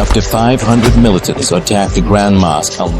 Up to 500 militants attacked the Grand Mosque.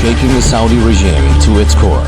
shaking the Saudi regime to its core.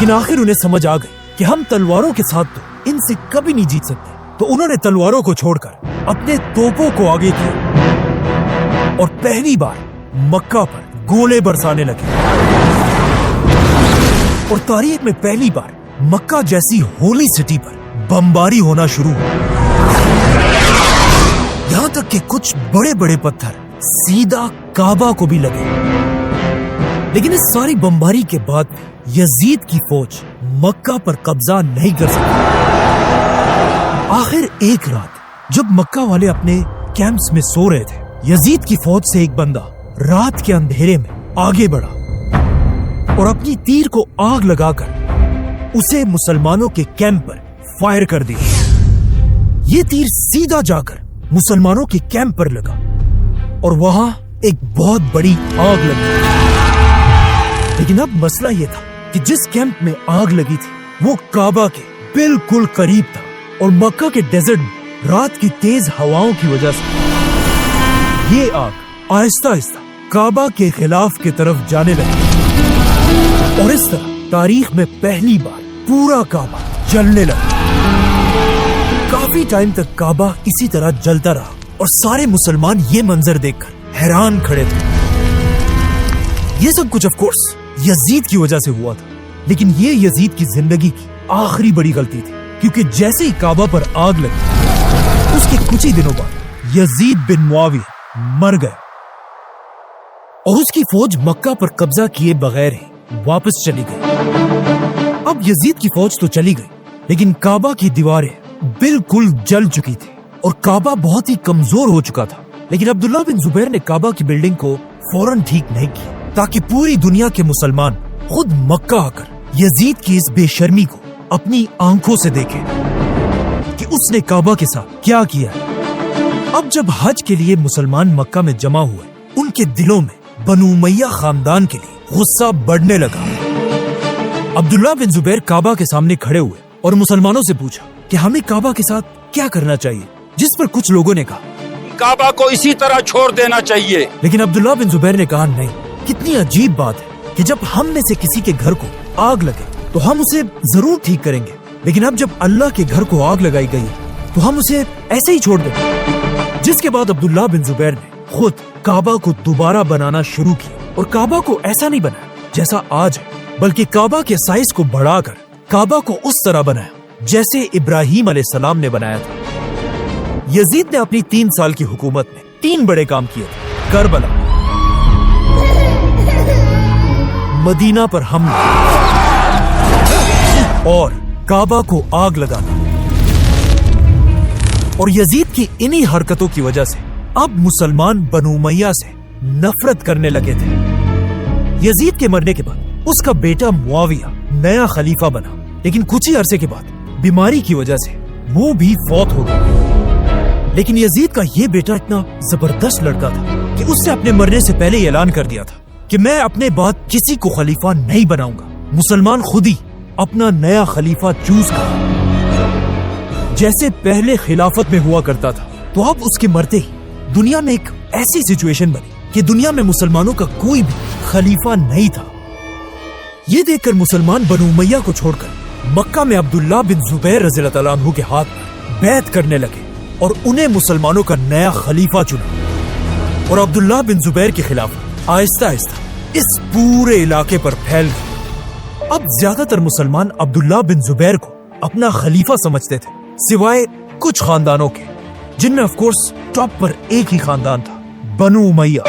لیکن آخر انہیں سمجھ آ گئی کہ ہم تلواروں کے ساتھ تو ان سے کبھی نہیں جیت سکتے، تو انہوں نے تلواروں کو چھوڑ کر اپنے توپوں کو آگے کیا اور پہلی بار مکہ پر گولے برسانے لگے، اور تاریخ میں پہلی بار مکہ جیسی ہولی سٹی پر بمباری ہونا شروع ہوئی، یہاں تک کہ کچھ بڑے بڑے پتھر سیدھا کعبہ کو بھی لگے۔ لیکن اس ساری بمباری کے بعد یزید کی فوج مکہ پر قبضہ نہیں کر سکی۔ آخر ایک رات جب مکہ والے اپنے کیمپس میں سو رہے تھے، یزید کی فوج سے ایک بندہ رات کے اندھیرے میں آگے بڑھا اور اپنی تیر کو آگ لگا کر اسے مسلمانوں کے کیمپ پر فائر کر دیا۔ یہ تیر سیدھا جا کر مسلمانوں کے کیمپ پر لگا اور وہاں ایک بہت بڑی آگ لگی۔ لیکن اب مسئلہ یہ تھا کہ جس کیمپ میں آگ لگی تھی وہ کعبہ کے بالکل قریب تھا، اور مکہ کے ڈیزرٹ میں رات کی تیز ہواؤں کی وجہ سے یہ آگ آہستہ آہستہ کعبہ کے خلاف کی طرف جانے لگی، اور اس طرح تاریخ میں پہلی بار پورا کعبہ جلنے لگا۔ کافی ٹائم تک کعبہ اسی طرح جلتا رہا اور سارے مسلمان یہ منظر دیکھ کر حیران کھڑے تھے۔ یہ سب کچھ آف کورس یزید کی وجہ سے ہوا تھا، لیکن یہ یزید کی زندگی کی آخری بڑی غلطی تھی، کیونکہ جیسے ہی کعبہ پر آگ لگی اس کے کچھ ہی دنوں بعد یزید بن معاویہ مر گیا اور اس کی فوج مکہ پر قبضہ کیے بغیر ہی واپس چلی گئی۔ اب یزید کی فوج تو چلی گئی، لیکن کعبہ کی دیواریں بالکل جل چکی تھی اور کعبہ بہت ہی کمزور ہو چکا تھا۔ لیکن عبداللہ بن زبیر نے کعبہ کی بلڈنگ کو فوراً ٹھیک نہیں کیا تاکہ پوری دنیا کے مسلمان خود مکہ آ کر یزید کی اس بے شرمی کو اپنی آنکھوں سے دیکھیں کہ اس نے کعبہ کے ساتھ کیا کیا ہے۔ اب جب حج کے لیے مسلمان مکہ میں جمع ہوئے، ان کے دلوں میں بنو امیہ خاندان کے لیے غصہ بڑھنے لگا۔ عبداللہ بن زبیر کعبہ کے سامنے کھڑے ہوئے اور مسلمانوں سے پوچھا کہ ہمیں کعبہ کے ساتھ کیا کرنا چاہیے، جس پر کچھ لوگوں نے کہا کعبہ کو اسی طرح چھوڑ دینا چاہیے۔ لیکن عبداللہ بن زبیر نے کہا نہیں، کتنی عجیب بات ہے کہ جب ہم میں سے کسی کے گھر کو آگ لگے تو ہم اسے ضرور ٹھیک کریں گے، لیکن اب جب اللہ کے گھر کو آگ لگائی گئی تو ہم اسے ایسے ہی چھوڑ دیں۔ جس کے بعد عبداللہ بن زبیر نے خود کعبہ کو دوبارہ بنانا شروع کیا، اور کعبہ کو ایسا نہیں بنایا جیسا آج ہے، بلکہ کعبہ کے سائز کو بڑھا کر کعبہ کو اس طرح بنایا جیسے ابراہیم علیہ السلام نے بنایا تھا۔ یزید نے اپنی 3 سال کی حکومت میں 3 بڑے کام کیے تھے: کربلا، مدینہ پر حملہ اور کعبہ کو آگ لگانا۔ اور یزید کی انہی حرکتوں کی وجہ سے اب مسلمان بنو امیہ سے نفرت کرنے لگے تھے۔ یزید کے مرنے کے بعد اس کا بیٹا معاویہ نیا خلیفہ بنا، لیکن کچھ ہی عرصے کے بعد بیماری کی وجہ سے وہ بھی فوت ہو گیا۔ لیکن یزید کا یہ بیٹا اتنا زبردست لڑکا تھا کہ اس نے اپنے مرنے سے پہلے اعلان کر دیا تھا کہ میں اپنے بعد کسی کو خلیفہ نہیں بناؤں گا، مسلمان خود ہی اپنا نیا خلیفہ چوز کرے۔ جیسے پہلے خلافت میں ہوا کرتا تھا، تو اب اس کے مرتے ہی دنیا میں ایک ایسی سچویشن بنی کہ دنیا میں مسلمانوں کا کوئی بھی خلیفہ نہیں تھا۔ یہ دیکھ کر مسلمان بنو امیہ کو چھوڑ کر مکہ میں عبداللہ بن زبیر رضی اللہ تعالیٰ عنہ کے ہاتھ پر بیعت کرنے لگے اور انہیں مسلمانوں کا نیا خلیفہ چنا، اور عبداللہ بن زبیر کے خلاف آہستہ آہستہ اس پورے علاقے پر پھیل گئی۔ اب زیادہ تر مسلمان عبداللہ بن زبیر کو اپنا خلیفہ سمجھتے تھے، سوائے کچھ خاندانوں کے، جن میں آف کورس ٹاپ پر ایک ہی خاندان تھا، بنو امیہ۔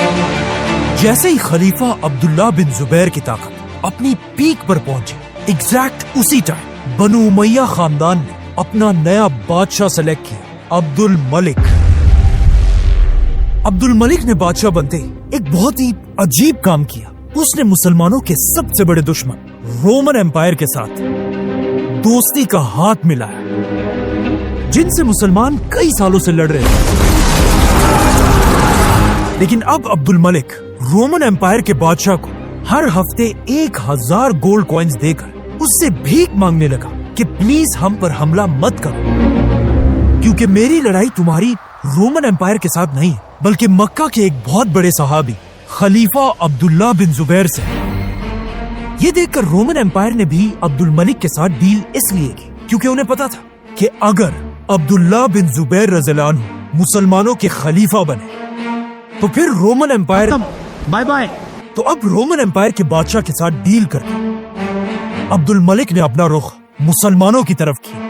جیسے ہی خلیفہ عبداللہ بن زبیر کی طاقت اپنی پیک پر پہنچی، ایگزیکٹ اسی ٹائم بنو امیہ خاندان نے اپنا نیا بادشاہ سلیکٹ کیا، عبد الملک۔ عبد الملک نے بادشاہ بنتے ہی ایک بہت ہی عجیب کام کیا۔ اس نے مسلمانوں کے سب سے بڑے دشمن رومن امپائر کے ساتھ دوستی کا ہاتھ ملایا، جن سے مسلمان کئی سالوں سے لڑ رہے تھے۔ لیکن اب عبد الملک رومن امپائر کے بادشاہ کو ہر ہفتے 1000 گولڈ کوئنز دے کر اس سے بھیک مانگنے لگا کہ پلیز ہم پر حملہ مت کرو، کیونکہ میری لڑائی تمہاری رومن امپائر کے ساتھ نہیں ہے، بلکہ مکہ کے ایک بہت بڑے صحابی خلیفہ عبداللہ بن زبیر سے۔ یہ دیکھ کر رومن امپائر نے بھی عبد الملک کے ساتھ ڈیل اس لیے کی کیونکہ انہیں پتا تھا کہ اگر عبداللہ بن زبیر رضی اللہ عنہ مسلمانوں کے خلیفہ بنے تو پھر رومن امپائر بائے بائے. تو اب رومن امپائر کے بادشاہ کے ساتھ ڈیل کر کے عبد الملک نے اپنا رخ مسلمانوں کی طرف کیا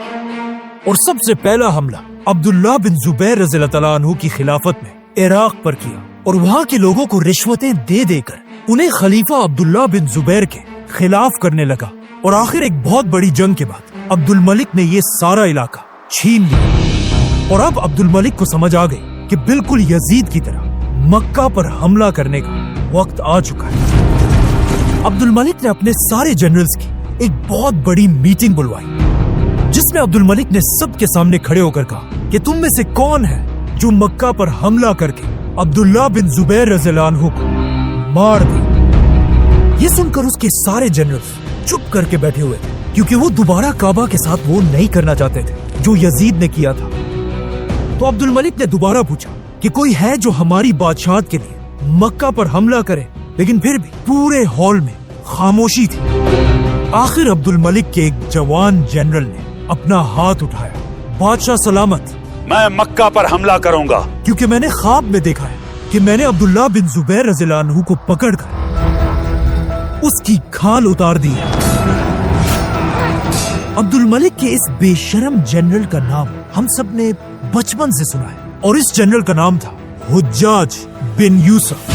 اور سب سے پہلا حملہ عبداللہ بن زبیر رضی اللہ عنہ کی خلافت میں عراق پر کیا اور وہاں کے لوگوں کو رشوتیں دے دے کر انہیں خلیفہ عبداللہ بن زبیر کے خلاف کرنے لگا اور آخر ایک بہت بڑی جنگ کے بعد عبد الملک نے یہ سارا علاقہ چھین لیا اور اب عبد الملک کو سمجھ آ گئی کہ بالکل یزید کی طرح مکہ پر حملہ کرنے کا وقت آ چکا ہے. عبد الملک نے اپنے سارے جنرلز کی ایک بہت بڑی میٹنگ بلوائی جس میں عبد الملک نے سب کے سامنے کھڑے ہو کر کہا کہ تم میں سے کون ہے جو مکہ پر حملہ کر کے عبداللہ بن زبیر رضی اللہ عنہ کو مار دے. یہ سن کر اس کے سارے جنرلز چپ کر کے بیٹھے ہوئے تھے کیونکہ وہ دوبارہ کعبہ کے ساتھ وہ نہیں کرنا چاہتے تھے جو یزید نے کیا تھا. تو عبد الملک نے دوبارہ پوچھا کہ کوئی ہے جو ہماری بادشاہت کے لیے مکہ پر حملہ کرے, لیکن پھر بھی پورے ہال میں خاموشی تھی. آخر عبد الملک کے ایک جوان جنرل نے اپنا ہاتھ اٹھایا. بادشاہ سلامت, میں مکہ پر حملہ کروں گا کیونکہ میں نے خواب میں دیکھا ہے کہ میں نے عبداللہ بن زبیر رضی اللہ عنہ کو پکڑ کر اس کی کھال اتار دی. عبد الملک کے اس بے شرم جنرل کا نام ہم سب نے بچپن سے سنا ہے اور اس جنرل کا نام تھا حجاج بن یوسف.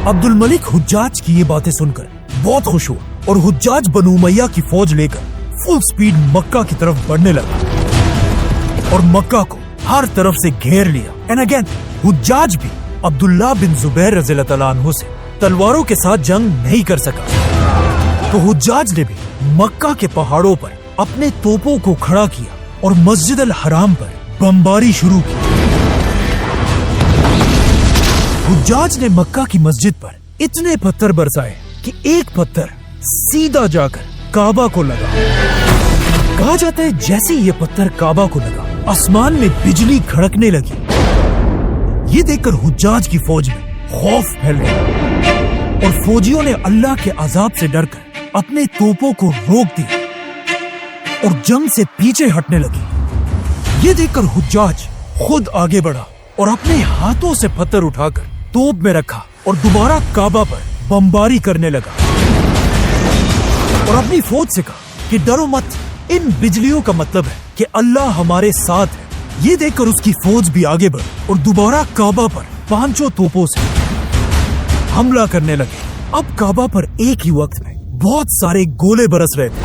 عبد الملک حجاج کی یہ باتیں سن کر بہت خوش ہوا اور حجاج بنو امیہ کی فوج لے کر فل سپیڈ مکہ کی طرف بڑھنے لگا اور مکہ کو ہر طرف سے گھیر لیا. اینڈ اگین حجاج بھی عبداللہ بن زبیر رضی اللہ عنہ سے تلواروں کے ساتھ جنگ نہیں کر سکا تو حجاج نے بھی مکہ کے پہاڑوں پر اپنے توپوں کو کھڑا کیا اور مسجد الحرام پر بمباری شروع کی. حجاج نے مکہ کی مسجد پر اتنے پتھر برسائے کہ ایک پتھر سیدھا جا کر کعبہ کو لگا. کہا جاتا ہے جیسے یہ پتھر کعبہ کو لگا آسمان میں بجلی کھڑکنے لگی. یہ دیکھ کر حجاج کی فوج میں خوف پھیل گیا اور فوجیوں نے اللہ کے عذاب سے ڈر کر اپنے توپوں کو روک دیا اور جنگ سے پیچھے ہٹنے لگی. یہ دیکھ کر حجاج خود آگے بڑھا اور اپنے ہاتھوں سے پتھر اٹھا کر توپ میں رکھا اور دوبارہ کعبہ پر بمباری کرنے لگا اور اپنی فوج سے کہا کہ ڈرو مت, ان بجلیوں کا مطلب ہے کہ اللہ ہمارے ساتھ ہے. یہ دیکھ کر اس کی فوج بھی آگے بڑھ اور دوبارہ کعبہ پر 5 توپوں سے حملہ کرنے لگے. اب کعبہ پر ایک ہی وقت میں بہت سارے گولے برس رہے تھے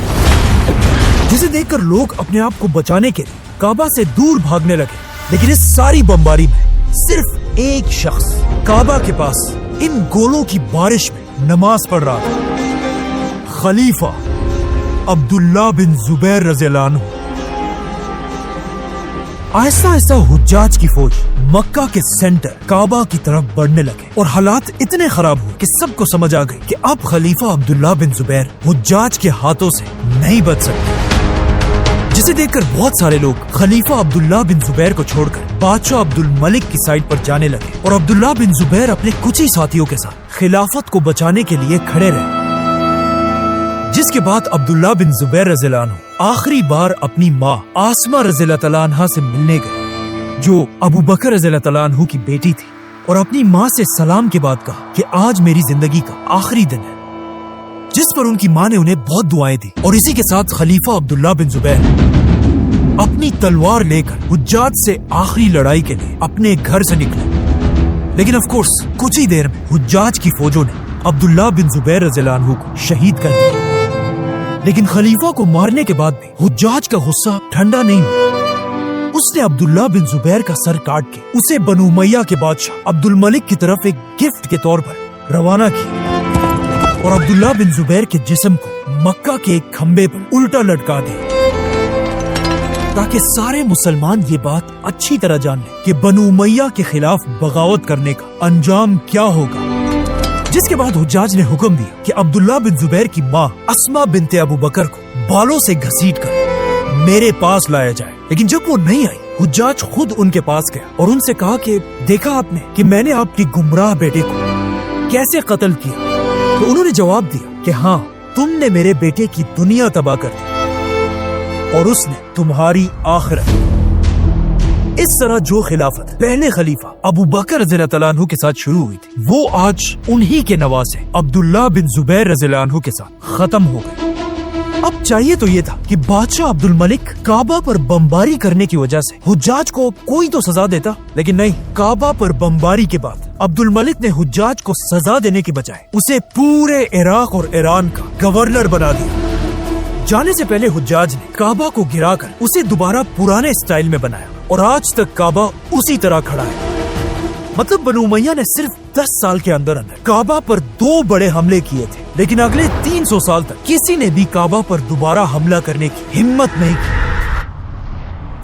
جسے دیکھ کر لوگ اپنے آپ کو بچانے کے لیے کعبہ سے دور بھاگنے لگے. لیکن اس ساری بمباری میں صرف ایک شخص کعبہ کے پاس ان گولوں کی بارش میں نماز پڑھ رہا تھا, خلیفہ عبداللہ بن زبیر رضی اللہ عنہ. آہستہ آہستہ حجاج کی فوج مکہ کے سینٹر کعبہ کی طرف بڑھنے لگے اور حالات اتنے خراب ہوئے کہ سب کو سمجھ آ گئی کہ اب خلیفہ عبداللہ بن زبیر حجاج کے ہاتھوں سے نہیں بچ سکتے. جسے دیکھ کر بہت سارے لوگ خلیفہ عبداللہ بن زبیر کو چھوڑ کر بادشاہ عبد الملک کی سائڈ پر جانے لگے اور عبداللہ بن زبیر اپنے کچھ ہی ساتھیوں کے ساتھ خلافت کو بچانے کے لیے کھڑے رہے. جس کے بعد عبداللہ بن زبیر رضی اللہ عنہ آخری بار اپنی ماں آسمہ رضی اللہ عنہا سے ملنے گئے جو ابو بکر رضی اللہ عنہ کی بیٹی تھی اور اپنی ماں سے سلام کے بعد کہا کہ آج میری زندگی کا آخری دن ہے, جس پر ان کی ماں نے انہیں بہت دعائیں دی. اور اسی کے ساتھ خلیفہ عبداللہ بن زبیر اپنی تلوار لے کر حجاج سے آخری لڑائی کے لیے اپنے گھر سے نکلے. لیکن آف کورس کچھ ہی دیر میں حجاج کی فوجوں نے عبداللہ بن زبیر رضی اللہ عنہ کو شہید کر دیا. لیکن خلیفہ کو مارنے کے بعد بھی حجاج کا غصہ ٹھنڈا نہیں ہوا. اس نے عبداللہ بن زبیر کا سر کاٹ کے اسے بنو امیہ کے بادشاہ عبد الملک کی طرف ایک گفٹ کے طور پر روانہ کیا اور عبداللہ بن زبیر کے جسم کو مکہ کے ایک کھمبے پر الٹا لٹکا دیا تاکہ سارے مسلمان یہ بات اچھی طرح جان لیں کہ بنو امیہ کے خلاف بغاوت کرنے کا انجام کیا ہوگا. جس کے بعد حجاج نے حکم دیا کہ عبداللہ بن زبیر کی ماں اسمہ بنت ابو بکر کو بالوں سے گھسیٹ کر میرے پاس لایا جائے. لیکن جب وہ نہیں آئی حجاج خود ان کے پاس گیا اور ان سے کہا کہ دیکھا آپ نے کہ میں نے آپ کی گمراہ بیٹے کو کیسے قتل کیا. تو انہوں نے جواب دیا کہ ہاں تم نے میرے بیٹے کی دنیا تباہ کر دی اور اس نے تمہاری آخرت۔ اس طرح جو خلافت پہلے خلیفہ ابو بکر رضی اللہ تعالیٰ عنہ کے ساتھ شروع ہوئی تھی وہ آج انہی کے نواسے عبداللہ بن زبیر رضی اللہ عنہ کے ساتھ ختم ہو گئی۔ اب چاہیے تو یہ تھا کہ بادشاہ عبد الملک کعبہ پر بمباری کرنے کی وجہ سے حجاج کو کوئی تو سزا دیتا، لیکن نہیں، کعبہ پر بمباری کے بعد عبد الملک نے حجاج کو سزا دینے کے بجائے اسے پورے عراق اور ایران کا گورنر بنا دیا۔ جانے سے پہلے حجاج نے کعبہ کو گرا کر اسے دوبارہ پرانے اسٹائل میں بنایا اور آج تک کعبہ اسی طرح کھڑا ہے۔ مطلب بنو امیہ نے صرف 10 سال کے اندر کعبہ پر 2 بڑے حملے کیے تھے، لیکن اگلے 300 سال تک کسی نے بھی کعبہ پر دوبارہ حملہ کرنے کی ہمت نہیں کی۔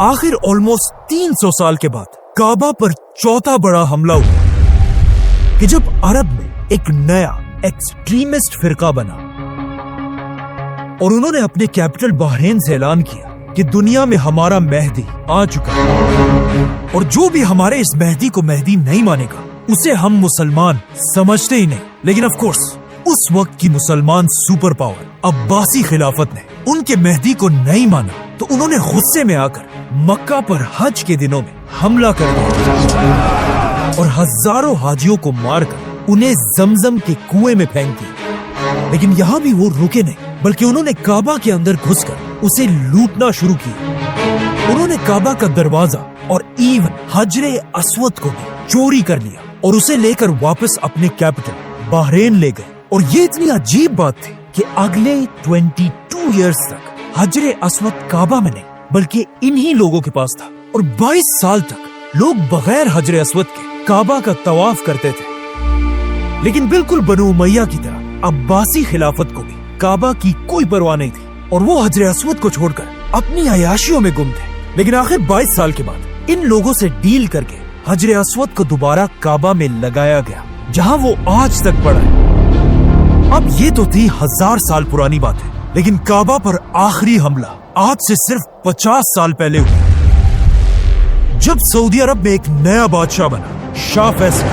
آخر آلموسٹ 300 سال کے بعد کعبہ پر 4تھا بڑا حملہ ہوا کہ جب عرب میں ایک نیا ایکسٹریمسٹ فرقہ بنا اور انہوں نے اپنے کیپٹل بحرین سے اعلان کیا کہ دنیا میں ہمارا مہدی آ چکا ہے اور جو بھی ہمارے اس مہدی کو مہدی نہیں مانے گا اسے ہم مسلمان سمجھتے ہی نہیں۔ لیکن آف کورس اس وقت کی مسلمان سپر پاور عباسی خلافت نے ان کے مہدی کو نہیں مانا تو انہوں نے غصے میں آ کر مکہ پر حج کے دنوں میں حملہ کر دیا اور ہزاروں حاجیوں کو مار کر انہیں زمزم کے کنویں میں پھینک دیا۔ لیکن یہاں بھی وہ رکے نہیں، بلکہ انہوں نے کعبہ کے اندر گھس کر اسے لوٹنا شروع کیا۔ انہوں نے کعبہ کا دروازہ اور ایون حجر اسود کو بھی چوری کر لیا اور اسے لے کر واپس اپنے کیپٹل بحرین لے گئے۔ اور یہ اتنی عجیب بات تھی کہ اگلے 22 ایئرز تک حجر اسود کعبہ میں نہیں بلکہ انہی لوگوں کے پاس تھا، اور 22 سال تک لوگ بغیر حجر اسود کے کعبہ کا طواف کرتے تھے۔ لیکن بالکل بنو امیہ کی طرح عباسی خلافت کو بھی کعبہ کی کوئی پرواہ نہیں تھی اور وہ حجر اسود کو چھوڑ کر اپنی عیاشیوں میں گم تھے۔ لیکن آخر 22 سال کے بعد ان لوگوں سے ڈیل کر کے حجر اسود کو دوبارہ کعبہ میں لگایا گیا جہاں وہ آج تک پڑا ہے۔ اب یہ تو تھی 1000 سال پرانی بات ہے، لیکن کعبہ پر آخری حملہ آج سے صرف 50 سال پہلے ہوا جب سعودی عرب میں ایک نیا بادشاہ بنا، شاہ فیصل۔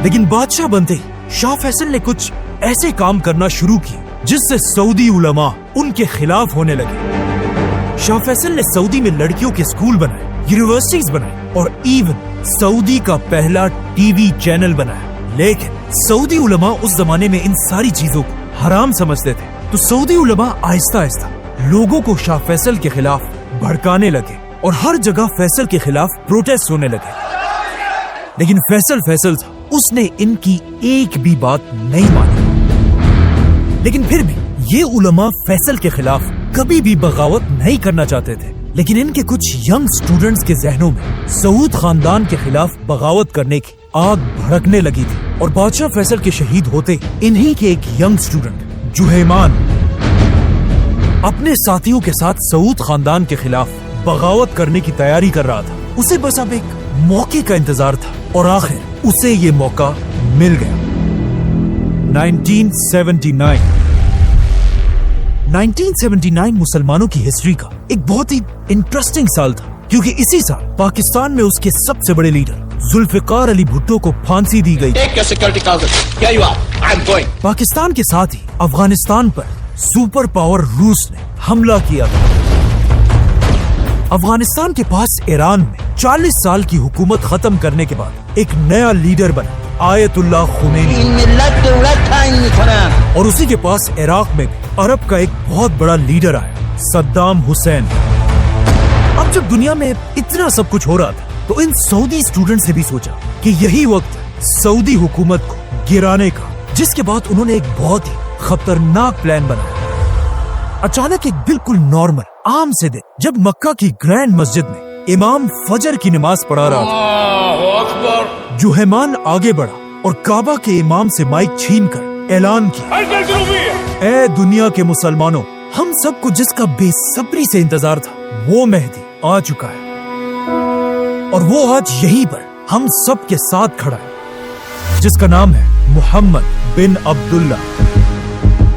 لیکن بادشاہ بنتے ہی شاہ فیصل نے کچھ ایسے کام کرنا شروع کیے جس سے سعودی علماء ان کے خلاف ہونے لگے۔ شاہ فیصل نے سعودی میں لڑکیوں کے اسکول بنائے، یونیورسٹیز بنائے اور ایون سعودی کا پہلا ٹی وی چینل بنایا۔ لیکن سعودی علماء اس زمانے میں ان ساری چیزوں کو حرام سمجھتے تھے، تو سعودی علماء آہستہ آہستہ لوگوں کو شاہ فیصل کے خلاف بھڑکانے لگے اور ہر جگہ فیصل کے خلاف پروٹیسٹ ہونے لگے۔ لیکن فیصل تھا، اس نے ان کی ایک بھی بات نہیں مانی۔ لیکن پھر بھی یہ علماء فیصل کے خلاف کبھی بھی بغاوت نہیں کرنا چاہتے تھے، لیکن ان کے کچھ ینگ سٹوڈنٹس کے ذہنوں میں سعود خاندان کے خلاف بغاوت کرنے کی آگ بھڑکنے لگی تھی، اور بادشاہ فیصل کے شہید ہوتے انہی کے ایک ینگ سٹوڈنٹ جوہیمان اپنے ساتھیوں کے ساتھ سعود خاندان کے خلاف بغاوت کرنے کی تیاری کر رہا تھا۔ اسے بس اب ایک موقع کا انتظار تھا اور آخر اسے یہ موقع مل گیا۔ 1979 مسلمانوں کی ہسٹری کا ایک بہت ہی انٹرسٹنگ سال تھا، کیونکہ اسی سال پاکستان میں اس کے سب سے بڑے لیڈر ذوالفقار علی بھٹو کو پھانسی دی گئی۔ پاکستان کے ساتھ ہی افغانستان پر سپر پاور روس نے حملہ کیا تھا۔ افغانستان کے پاس ایران میں 40 سال کی حکومت ختم کرنے کے بعد ایک نیا لیڈر بنا آیت اللہ خمینی، اور اسی کے پاس عراق میں عرب کا ایک بہت بڑا لیڈر آیا صدام حسین۔ اب جب دنیا میں اتنا سب کچھ ہو رہا تھا تو ان سعودی اسٹوڈنٹس نے بھی سوچا کہ یہی وقت سعودی حکومت کو گرانے کا، جس کے بعد انہوں نے ایک بہت ہی خطرناک پلان بنایا۔ اچانک ایک بالکل نارمل عام سے دن جب مکہ کی گرینڈ مسجد میں امام فجر کی نماز پڑھا رہا تھا، جوہیمان آگے بڑھا اور کعبہ کے امام سے مائک چھین کر اعلان کیا، اے دنیا کے مسلمانوں، ہم سب کو جس کا بے صبری سے انتظار تھا وہ مہدی آ چکا ہے، اور وہ آج یہیں پر ہم سب کے ساتھ کھڑا ہے، جس کا نام ہے محمد بن عبداللہ۔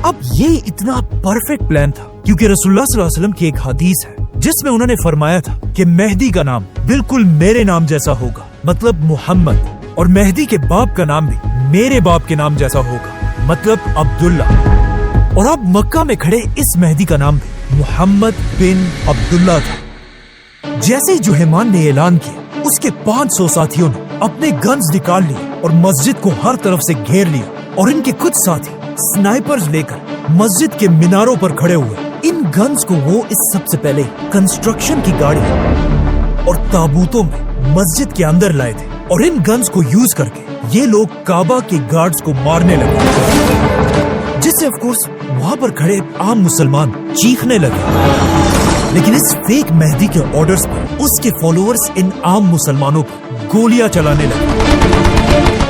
اب یہ اتنا پرفیکٹ پلان تھا کیونکہ رسول اللہ صلی اللہ علیہ وسلم کی ایک حدیث ہے جس میں انہوں نے فرمایا تھا کہ مہدی کا نام بالکل میرے نام جیسا ہوگا، مطلب محمد۔ اور مہدی کے باپ کا نام بھی میرے باپ کے نام جیسا ہوگا، مطلب عبداللہ۔ اور اب مکہ میں کھڑے اس مہدی کا نام بھی محمد بن عبداللہ تھا۔ جیسے ہی جوہیمان نے اعلان کیا، اس کے 500 ساتھیوں نے اپنے گنز نکال لیے اور مسجد کو ہر طرف سے گھیر لیا، اور ان کے کچھ ساتھی سنائپرز لے کر مسجد کے میناروں پر کھڑے ہوئے۔ ان گنز کو وہ اس سب سے پہلے کنسٹرکشن کی گاڑی اور تابوتوں میں مسجد کے اندر لائے تھے، اور ان گنز کو یوز کر کے یہ لوگ کعبہ کے گارڈز کو مارنے لگے، جس سے آف کورس وہاں پر کھڑے عام مسلمان چیخنے لگے۔ لیکن اس فیک مہدی کے آرڈرز پر اس کے فالوورز ان عام مسلمانوں پر گولیاں چلانے لگے،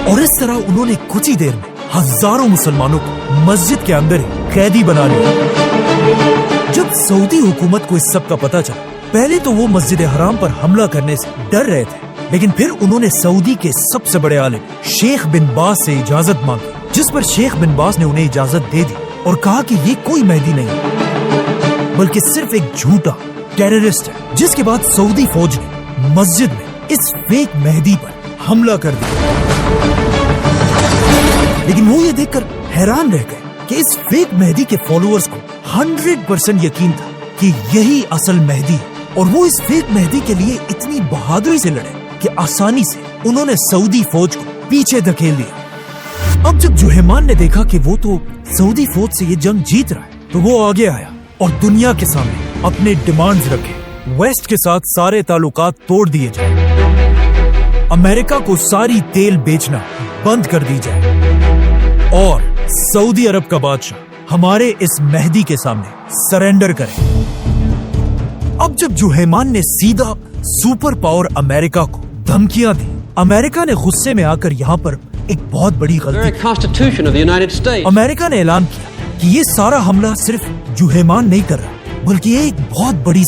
اور اس طرح انہوں نے کچھ ہی دیر میں ہزاروں مسلمانوں کو مسجد کے اندر ہی قیدی بنا لیا۔ جب سعودی حکومت کو اس سب کا پتہ چلا، پہلے تو وہ مسجد حرام پر حملہ کرنے سے ڈر رہے تھے، لیکن پھر انہوں نے سعودی کے سب سے بڑے عالم شیخ بن باز سے اجازت مانگی، جس پر شیخ بن باز نے انہیں اجازت دے دی اور کہا کہ یہ کوئی مہدی نہیں بلکہ صرف ایک جھوٹا ٹیررسٹ ہے۔ جس کے بعد سعودی فوج نے مسجد میں اس فیک مہدی پر حملہ کر دیا، لیکن وہ یہ دیکھ کر حیران رہ گئے کہ اس فیک مہدی کے فالوورز کو 100% یقین تھا کہ یہی اصل مہدی ہے، اور وہ اس فیک مہدی کے لیے اتنی بہادری سے لڑے کہ آسانی سے انہوں نے سعودی فوج کو پیچھے دھکیل دیا۔ اب جب جوہیمان نے دیکھا کہ وہ تو سعودی فوج سے یہ جنگ جیت رہا ہے، تو وہ آگے آیا اور دنیا کے سامنے اپنے ڈیمانڈز رکھے۔ ویسٹ کے ساتھ سارے تعلقات توڑ دیے جائیں، امریکہ کو ساری تیل بیچنا بند کر دی جائے، اور سعودی عرب کا بادشاہ ہمارے اس مہدی کے سامنے سرنڈر کرے۔ اب جب جوہیمان نے سیدھا سپر پاور امریکہ کو دھمکیاں دی، امریکہ نے غصے میں آ کر یہاں پر ایک بہت بڑی غلطی کی۔ امریکہ نے اعلان کیا کہ یہ سارا حملہ صرف جوہیمان نہیں کر رہا، بلکہ یہ ایک بہت بڑی